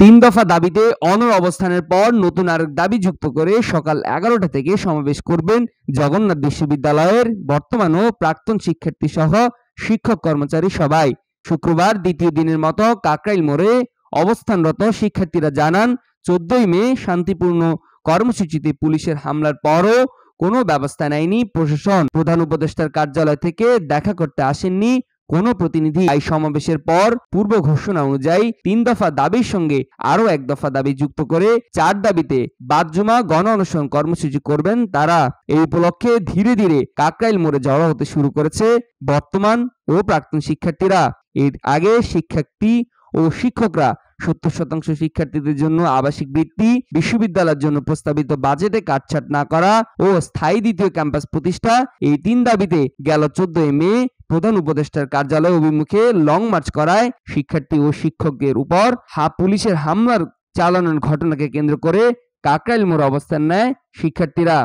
তিন দফা দাবিতে অনড় অবস্থানের পর নতুন আরেক দাবি যুক্ত করে সকাল 11টা থেকে সমাবেশ করবেন জগন্নাথ বিশ্ববিদ্যালয়ের বর্তমান ও প্রাক্তন শিক্ষার্থী সহ শিক্ষক কর্মচারী সবাই। শুক্রবার দ্বিতীয় দিনের মতো কাকরাইল মোড়ে অবস্থানরত শিক্ষার্থীরা জানান, 14ই মে শান্তিপূর্ণ কর্মসূচিতে পুলিশের হামলার পরও কোনো ব্যবস্থা নেয়নি প্রশাসন। প্রধান উপদেষ্টার কার্যালয় থেকে দেখা করতে আসেননি কোনো প্রতিনিধি। এই সমাবেশের পর পূর্ব ঘোষণা অনুযায়ী 3 দফা দাবির সঙ্গে আরো 1 দফা দাবি যুক্ত করে 4 দাবিতে বাদ-জুমা গণ অনশন কর্মসূচি করবেন তারা। এই উপলক্ষে ধীরে ধীরে কাকরাইল মোড়ে জড়ো হতে শুরু করেছে বর্তমান ও প্রাক্তন শিক্ষার্থীরা। এর আগে শিক্ষার্থী ও শিক্ষকরা 70% শিক্ষার্থীদের জন্য আবাসিক বৃত্তি, বিশ্ববিদ্যালয়ের জন্য প্রস্তাবিত বাজেটে কাটছাট না করা ও স্থায়ী দ্বিতীয় ক্যাম্পাস প্রতিষ্ঠা, এই 3 দাবিতে গেল 14 মে প্রধান উপদেষ্টার কার্যালয় অভিমুখে লং মার্চ করায় শিক্ষার্থী ও শিক্ষকদের উপর পুলিশের হামলার চালানোর ঘটনাকে কেন্দ্র করে কাকরাইল মোড়ে অবস্থান নেয় শিক্ষার্থীরা।